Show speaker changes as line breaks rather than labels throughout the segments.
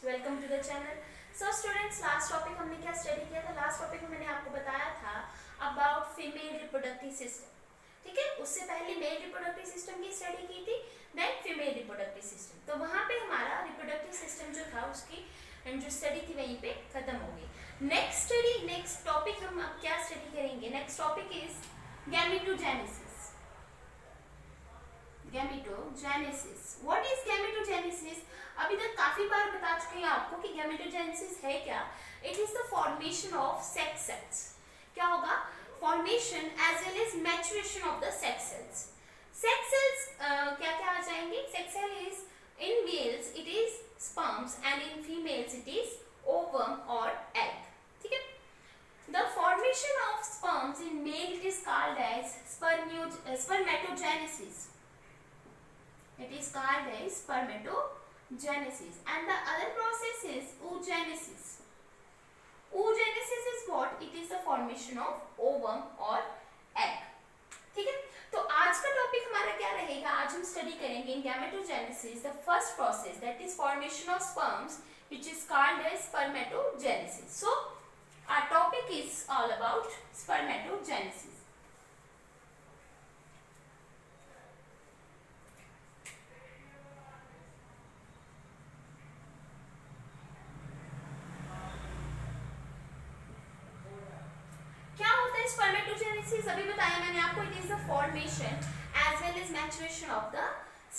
Welcome to the channel. So students, last topic हमने क्या study किया था? लास्ट टॉपिक में मैंने आपको बताया था अबाउट फीमेल रिप्रोडक्टिव सिस्टम। ठीक है, उससे पहले मेल रिप्रोडक्टिव सिस्टम की स्टडी की थी, देन फीमेल रिप्रोडक्टिव सिस्टम। तो वहाँ पे हमारा रिप्रोडक्टिव सिस्टम जो था उसकी जो स्टडी थी वहीं पे खत्म हो गई। नेक्स्ट टॉपिक हम अब क्या स्टडी करेंगे? Next topic is gametogenesis. Gametogenesis, what is gametogenesis? अभी तक काफी बार बता चुके हैं आपको कि गैमेटोजेनेसिस है क्या। It is the formation of sex cells. क्या होगा? Formation as well as maturation of the sex cells. Sex cells क्या क्या आ जाएंगे? Sex cell is in males it is sperms and in females it is ovum और egg. ठीक है, the formation of sperms in male it is called as spermatogenesis. It is called as spermatogenesis, and the other process is oogenesis. Oogenesis is what? It is the formation of ovum or egg. ठीक है, तो आज का topic हमारा क्या रहेगा? आज हम स्टडी करेंगे in gametogenesis the first process that is formation of sperms which is called as spermatogenesis. So our topic is all about spermatogenesis. Spermatogenesis अभी बताया मैंने आपको, it is the formation as well as maturation of the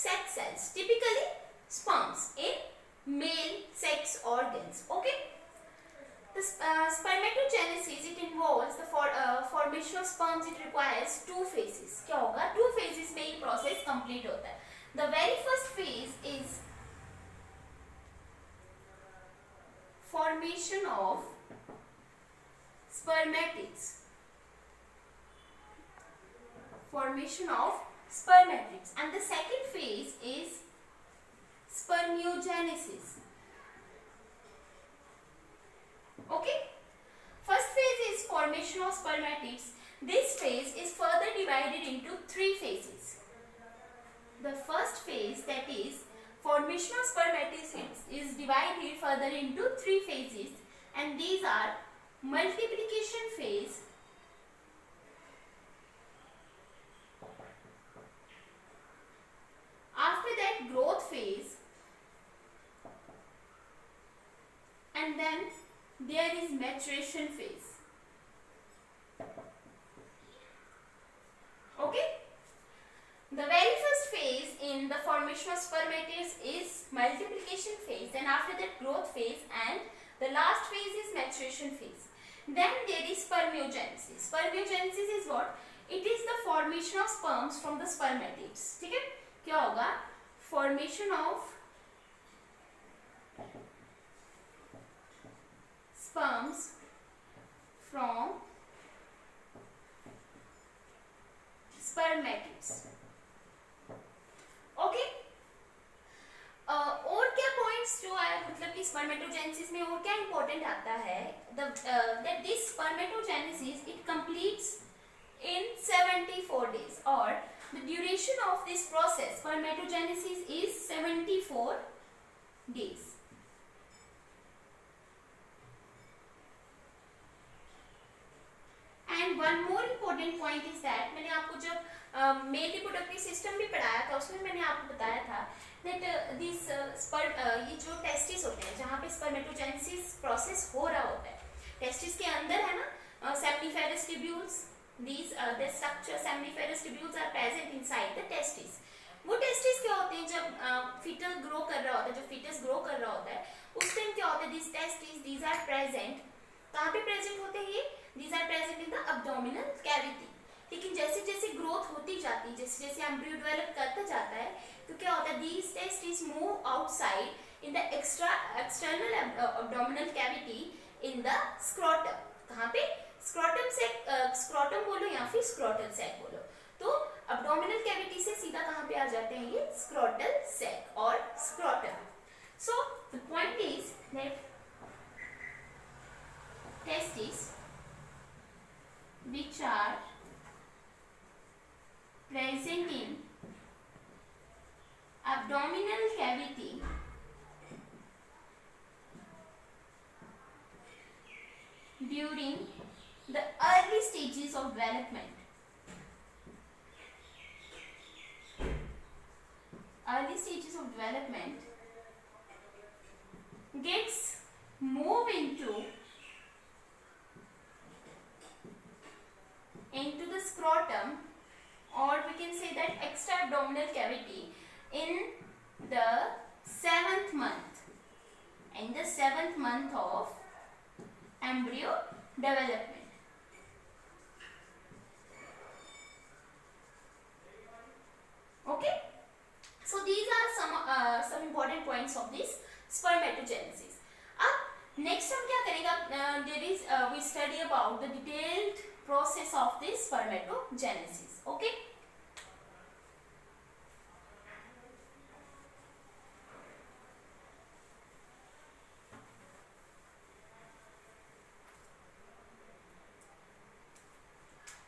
sex cells, typically sperms in male sex organs. Okay, the spermatogenesis it involves the formation of sperms. It requires two phases. क्या होगा? Two phases में ये process complete होता है. The very first phase is formation of spermatids. Formation of spermatids, and the second phase is spermiogenesis. Okay, first phase is formation of spermatids. This phase is further divided into three phases. The first phase, that is formation of spermatids, is divided further into three phases, and these are multiplication phase, after that growth phase, and then there is maturation phase. Okay, the very first phase in the formation of spermatids is multiplication phase, then after that growth phase, and the last phase is maturation phase. Then there is spermiogenesis. Spermiogenesis is what? It is the formation of sperms from the spermatids. ठीक है, क्या होगा? Formation of sperms from spermatids. Okay, और क्या points जो है, मतलब कि स्पर्मेटोजेनेसिस में और क्या इंपॉर्टेंट आता है? That this spermatogenesis it completes in 74 days, or the duration of this process spermatogenesis is 74 days. And one more important point is that मैंने आपको जब मेल रिप्रोडक्टिव सिस्टम भी पढ़ाया था उसमें मैंने आपको बताया था that this ये जो टेस्टिस होते हैं जहाँ पे स्पर्मेटोजेनेसिस प्रोसेस हो रहा होता है, टेस्टिस के अंदर है ना seminiferous tubules. These the structure seminiferous tubules are present inside the testis. वो टेस्टिस क्या होते हैं? जब फीटल ग्रो कर रहा होता है, जब फीटस ग्रो कर रहा होता है उस टाइम क्या होता है? This testis these are present. कहाँ पे प्रेजेंट होते हैं ये? These are present in the abdominal cavity. लेकिन जैसे जैसे ग्रोथ होती जाती है, जैसे जैसे एम्ब्रियो डेवलप करता जाता है, तो क्या होता है? These testis move outside in the external abdominal cavity in the scrotum. कहाँ पे? स्क्रोटम से, स्क्रोटम बोलो या फिर स्क्रोटल सैक बोलो. तो अब्डोमिनल कैविटी से सीधा कहाँ पे आ जाते हैं? ये स्क्रोटल सैक और scrotum. So the point is that testes which are present in abdominal cavity during the early stages of development. Early stages of development gets moved into the scrotum, or we can say that extra-abdominal cavity, in the 7th month. In the 7th month of embryo development. Okay. So these are some important points of this spermatogenesis. अब next हम क्या करेगा? We study about the detailed process of this spermatogenesis. Okay.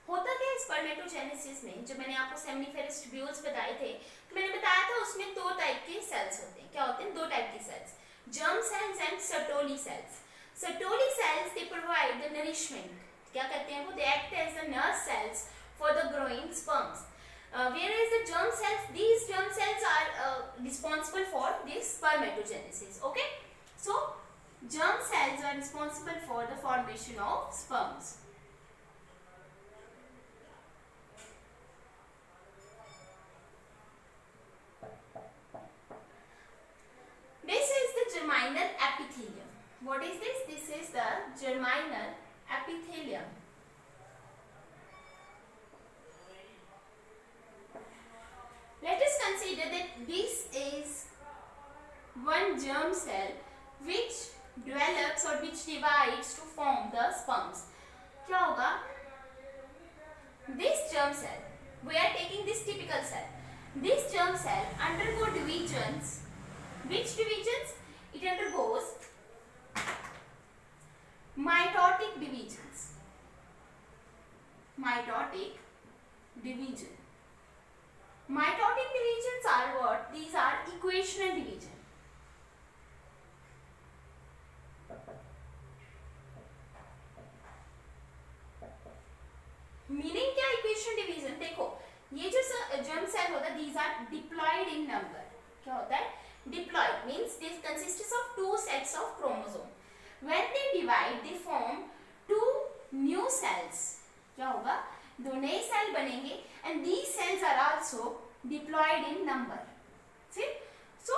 होता क्या spermatogenesis में? जो मैंने आपको सेमिनिफेरस ट्यूब्यूल्स बताए थे, तो मैंने बताया था उसमें 2 टाइप के सेल्स होते हैं. क्या होते हैं? 2 टाइप के cells, germ cells and Sertoli cells. Sertoli cells they provide the nourishment. क्या करते हैं वो? They act as the nurse cells for the growing sperms. Whereas the germ cells, these germ cells are responsible for this spermatogenesis. Okay, so germ cells are responsible for the formation of sperms. This is the germinal epithelium. What is this? This is the germinal epithelium. Let us consider that this is one germ cell which develops or which divides to form the sperms. क्या होगा? This germ cell, we are taking this typical cell. This germ cell undergo divisions. Which divisions? It undergoes mitotic divisions. Mitotic division. Mitotic divisions are what? These are equational division. Meaning क्या equational division? देखो, ये जो germ cell होता है, these are diploid in number. क्या होता है? Diploid means this consists of 2 sets of chromosome. When they divide, they form 2 new cells. क्या होगा? 2 नए सेल बनेंगे, and these cells are also diploid in number. See? So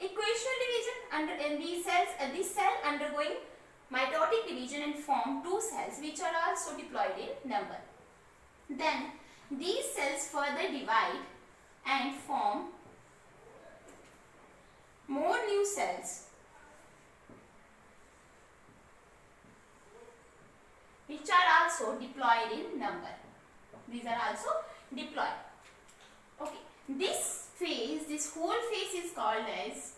equational division under in these cells, this cell undergoing mitotic division and form 2 cells which are also diploid in number. Then these cells further divide and form more new cells which are also diploid in number. These are also diploid. Okay, this whole phase is called as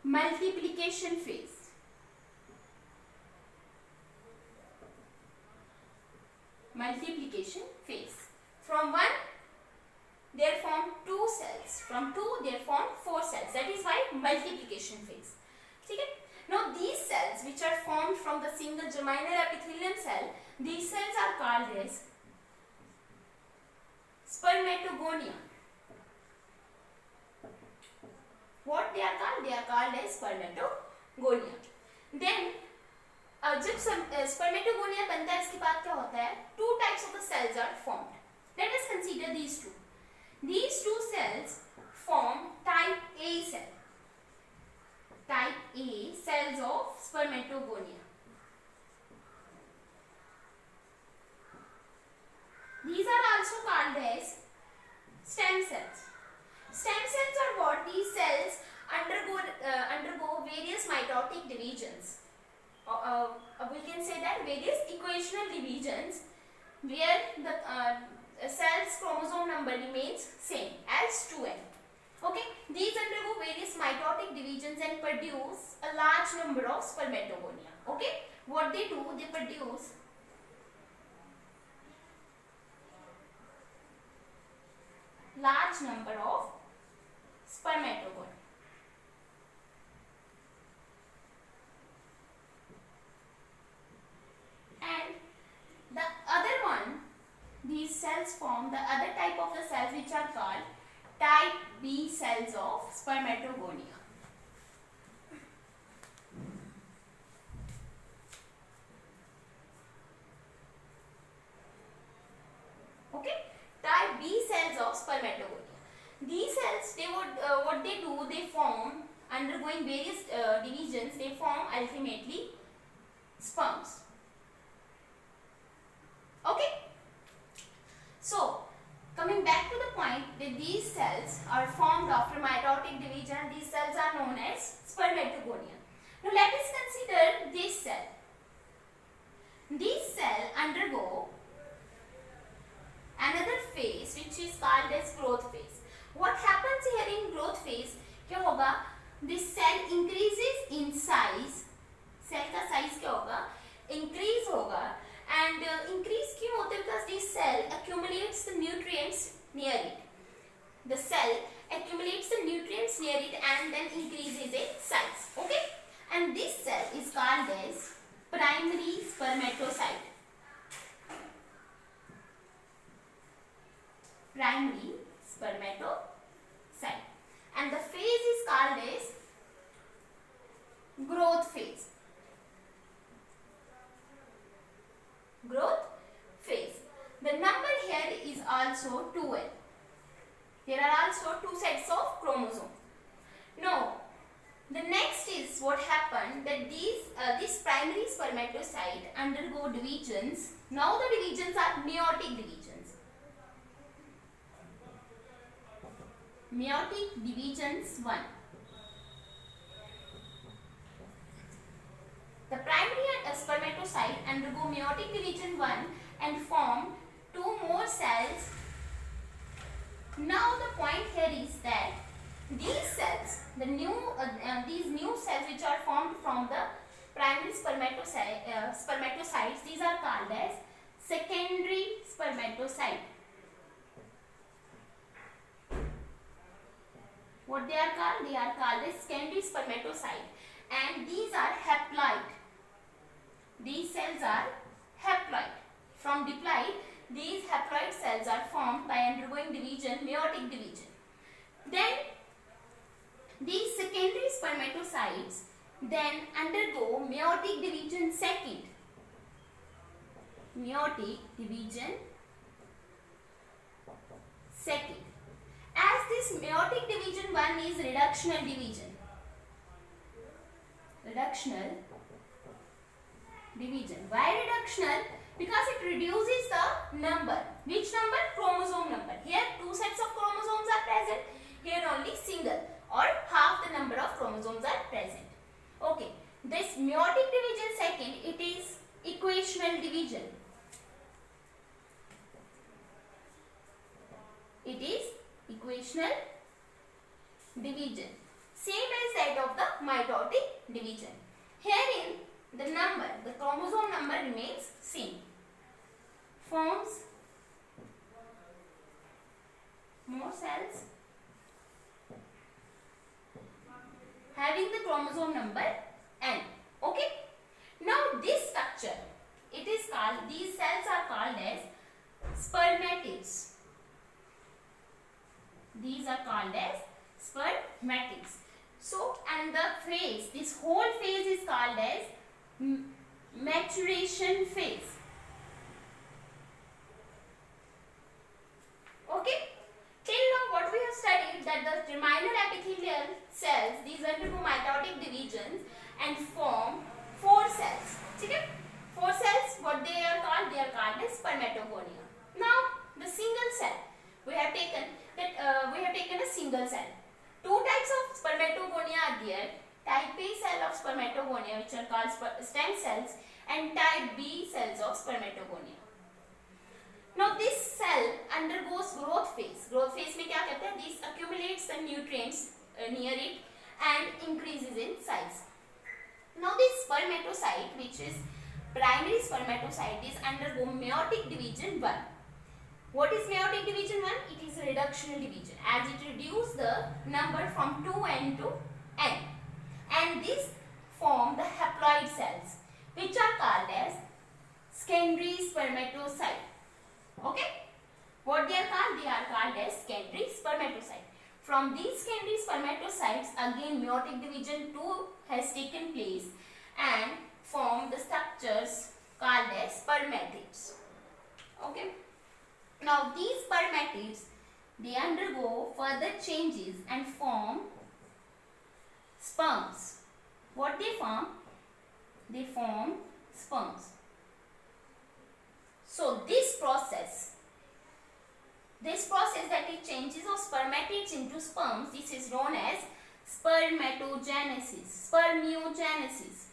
multiplication phase. Multiplication phase. From 1 they form 2 cells. From 2 they form 4 cells. That is why multiplication phase. Okay? Now these cells which are formed from the single germinal epithelium cell, these cells are called as spermatogonia. What they are called? They are called as spermatogonia. Then जब spermatogonia बनता है, इसके बाद क्या होता है? 2 types of the cells are formed. Let us consider these two. These 2 cells form type A cell. Type A cells of spermatogonia. These are also called as stem cells. Stem cells are what? These cells undergo various mitotic divisions. We can say that various equational divisions where the cell's chromosome number remains same as 2n. Okay, these undergo various mitotic divisions and produce a large number of spermatogonia. Okay, what they do? They produce large number of spermatogonia. another type of the cells which are called type B cells of spermatogonia. Okay, type B cells of spermatogonia. These cells, they would what they do, they form, undergoing various divisions, they form ultimately sperms. Okay, so coming back to the point that these cells are formed after mitotic division, these cells are known as spermatogonia. Now let us consider this cell. This cell undergo another phase which is called as growth phase. What happens here in growth phase? क्या होगा? This cell increases in size. Cell का size क्या होगा? Increase होगा. And increase क्यों होता है? Because this cell accumulates the nutrients near it. The cell accumulates the nutrients near it and then increases its size. Okay? And this cell is called as primary spermatocyte. Primary spermatocyte. And the phase is called as growth phase. Growth phase. The number here is also 12. There are also 2 sets of chromosomes. Now, the next is what happened that this primary spermatocyte undergo divisions. Now the divisions are meiotic divisions. Meiotic divisions 1. The primary spermatocyte undergo meiotic division 1 and form 2 more cells. Now the point here is that these cells, these new cells which are formed from the primary spermatocytes, these are called as secondary spermatocyte. What they are called? They are called as secondary spermatocyte, and these are haploid. These cells are haploid. From diploid, these haploid cells are formed by undergoing division, meiotic division. Then these secondary spermatocytes then undergo meiotic division second. Meiotic division second. As this meiotic division 1 is reductional division. Reductional division. Why reductional? Because it reduces the number. Which number? Chromosome number. Here 2 sets of chromosomes are present. Here only single or half the number of chromosomes are present. Okay. This meiotic division second, it is equational division. It is equational division. Same as that of the mitotic division. Herein the number, the chromosome number remains same. Forms more cells having the chromosome number n. Okay. Now this structure, it is called, these cells are called as spermatids. These are called as spermatids. So, and the phase, this whole phase is called as maturation phase. Okay. Till now what we have studied, that the terminal epithelial cells, these undergo mitotic divisions and form 4 cells. Okay? 4 cells, what they are called? They are called as spermatogonia. Now the single cell, we have taken a single cell. 2 types of spermatogonia are there. Type A cell of spermatogonia, which are called stem cells, and type B cells of spermatogonia. Now this cell undergoes growth phase. Growth phase में क्या कहते हैं? This accumulates the nutrients near it and increases in size. Now this spermatocyte, which is primary spermatocyte, is undergo meiotic division 1. What is meiotic division 1? It is reductional division, as it reduces the number from 2n to n. And these form the haploid cells, which are called as secondary spermatocyte. Okay? What they are called? They are called as secondary spermatocyte. From these secondary spermatocytes, again meiotic division 2 has taken place and formed the structures called as spermatids. Okay. Now these spermatids, they undergo further changes and form sperms. What they form? They form sperms. So this process that it changes of spermatids into sperms, this is known as spermatogenesis. Spermiogenesis.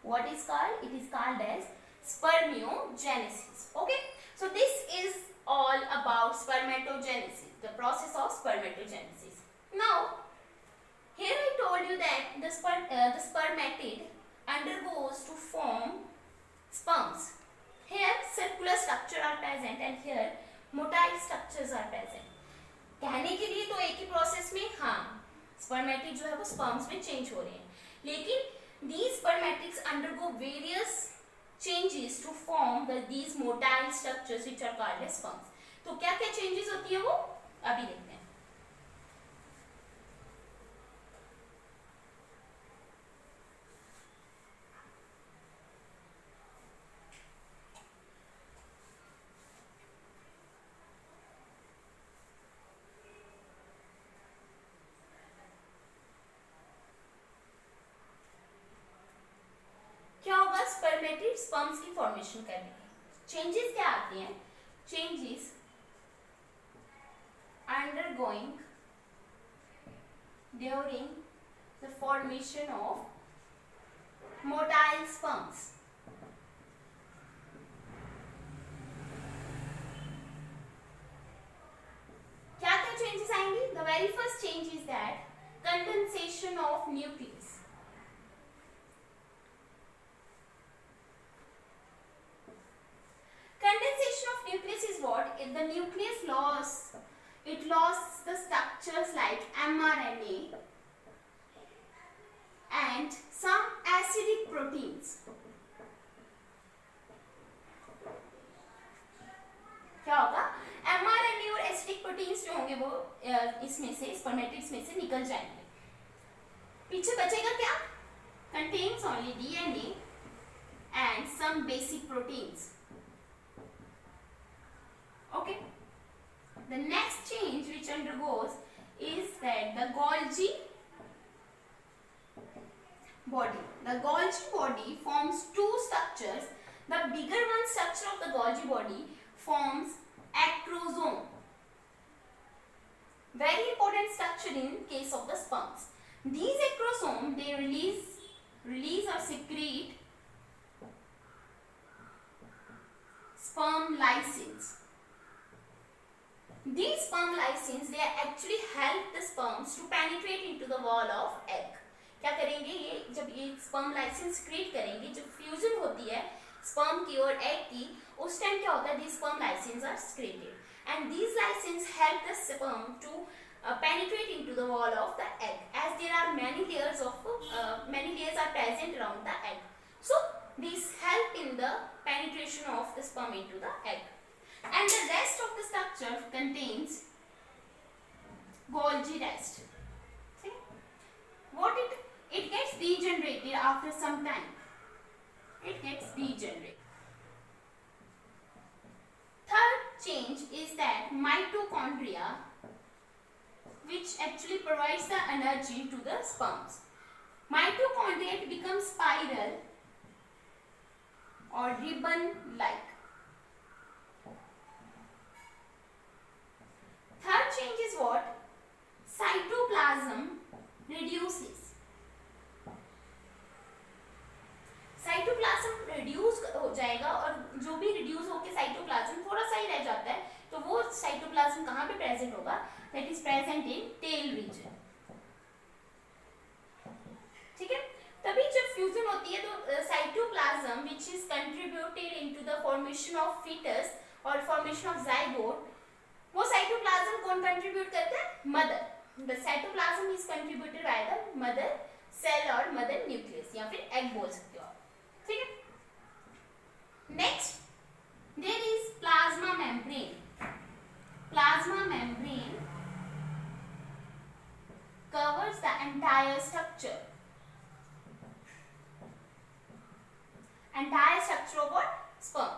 What is called? It is called as spermiogenesis. Okay. So this is all about spermatogenesis, the process of spermatogenesis. Now, here I told you that the spermatid undergoes to form sperms. Here circular structure are present and here motile structures are present. कहने के लिए तो एक ही process में हाँ spermatid जो है वो sperms में change हो रहे हैं, लेकिन these spermatids undergo various changes to form these motile structures which are called as sperms. तो क्या क्या changes होती है वो अभी देखते हैं. क्या होगा? स्पर्मेटिड स्पर्म्स की फॉर्मेशन करने के चेंजेस क्या आते हैं? Changes undergoing during the formation of motile sperms. क्या क्या चेंजेस आएंगे? The very first change is that condensation of nucleus. Condensation of nucleus is what? If the nucleus lost the structures like mRNA and some acidic proteins. क्या होगा? mRNA और acidic proteins जो होंगे वो इसमें से spermatids में से निकल जाएंगे. पीछे बचेगा क्या? Contains only DNA and some basic proteins. Okay. The next change which undergoes is that the Golgi body. The Golgi body forms two structures. The bigger one structure of the Golgi body forms acrosome. Very important structure in case of the sperms. These acrosome, they release or secrete sperm lysins. These sperm lysins, they actually help the sperms to penetrate into the wall of egg. क्या करेंगे? ये जब ये sperm lysins secrete करेंगे, जब fusion होती है sperm की और egg की, उस टाइम क्या होता है? These sperm lysins are secreted, and these lysins help the sperm to penetrate into the wall of the egg, as there are many layers are present around the egg. So these help in the penetration of the sperm into the egg. And the rest of the structure contains Golgi rest. See? What it gets degenerated after some time. It gets degenerated. Third change is that mitochondria, which actually provides the energy to the sperms. Mitochondria, it becomes spiral or ribbon-like. Third change is what? Cytoplasm reduces. Cytoplasm reduce हो जाएगा और जो भी reduce होकर cytoplasm थोड़ा सा ही रह जाता है तो वो साइटोप्लाज्म कहाँ पे प्रेजेंट होगा? That is present in tail region. ठीक है. तभी जब फ्यूजन होती है तो cytoplasm which is contributed into the formation of foetus और फॉर्मेशन ऑफ जाइगोट, वो साइटोप्लाज्म कौन कंट्रीब्यूट करता है? Mother. The cytoplasm is contributed by the mother cell और मदर न्यूक्लियस या फिर एग बोल सकते हो आप. ठीक है. Next there is plasma membrane. membrane covers the entire structure. Entire structure of what? Sperm.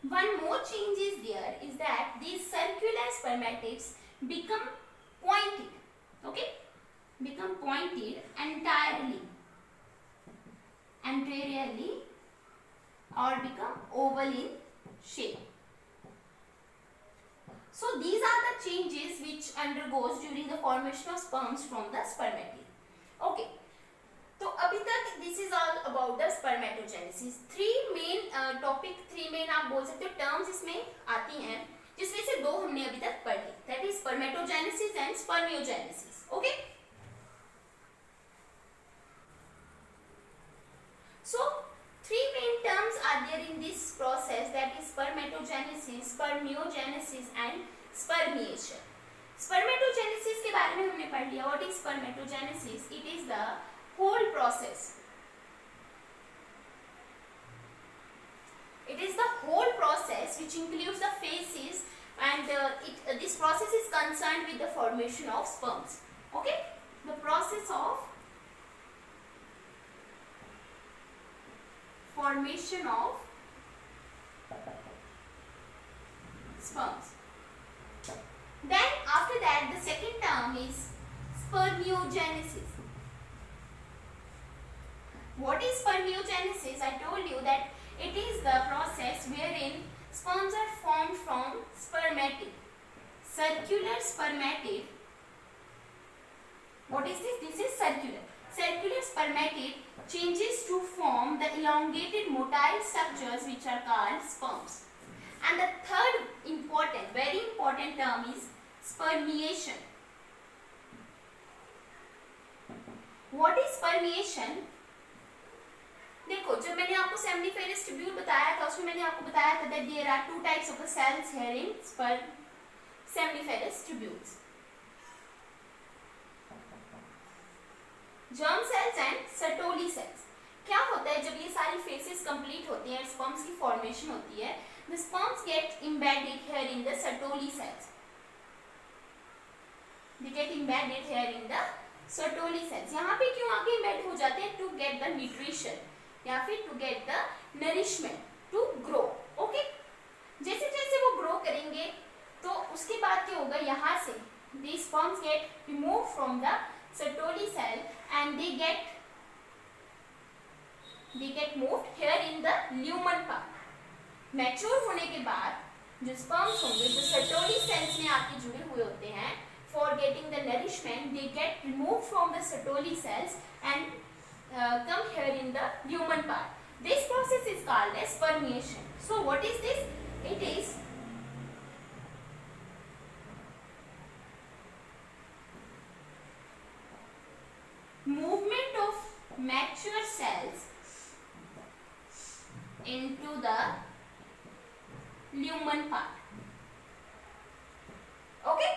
One more change is there is that these circular spermatids become pointed. Okay? Become pointed anteriorly or become oval in shape. So these are the changes which undergoes during the formation of sperms from the spermatid. Okay. तो अभी तक this is all about the spermatogenesis. Three main आप बोल सकते हो terms इसमें आती हैं, जिसमें से दो हमने अभी तक पढ़ ली, that is spermatogenesis and spermiogenesis. Okay, so three main terms are there in this process, that is spermatogenesis, spermiogenesis and spermiation. Spermatogenesis के बारे में हमने पढ़ लिया. What is spermatogenesis? It is the whole process. It is the whole process which includes the phases, and this process is concerned with the formation of sperms. Okay, the process of formation of sperms. Then after that the second term is spermiogenesis. What is spermiogenesis? I told you that it is the process wherein sperms are formed from spermatid, circular spermatid. What is this? This is circular. Circular spermatid changes to form the elongated motile structures which are called sperms. And the third important, very important term is spermiation. What is spermiation? देखो, जब मैंने आपको seminiferous tubule बताया था, उसमें मैंने आपको बताया था that there are two types of the cells here in seminiferous tubules, germ cells and Sertoli cells. क्या होता है जब ये सारी phases complete होती हैं, sperms की formation होती है, the sperms get embedded here in the Sertoli cells. They get embedded here in the Sertoli cells. यहाँ पे क्यों आके embed हो जाते हैं? To get the nutrition या फिर to get the nourishment to grow. Okay, जैसे जैसे वो ग्रो करेंगे तो उसके बाद क्या होगा, यहाँ से the sperms get removed from the Sertoli cell and they get moved here in the lumen part. Mature होने के बाद जो sperms होंगे, जो Sertoli cells में आके जुड़े हुए होते हैं, for getting the nourishment they get removed from the Sertoli cells and come here in the lumen part. This process is called as spermiation. So what is this? It is movement of mature cells into the lumen part. Okay,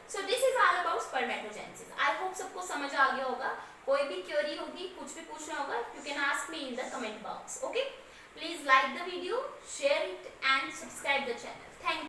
so this is all about spermatogenesis. I hope सबको समझ आ गया होगा. कोई भी query होगी, कुछ भी पूछना होगा, you can ask me in the comment box. Okay, please like the video, share it and subscribe the channel. Thank you.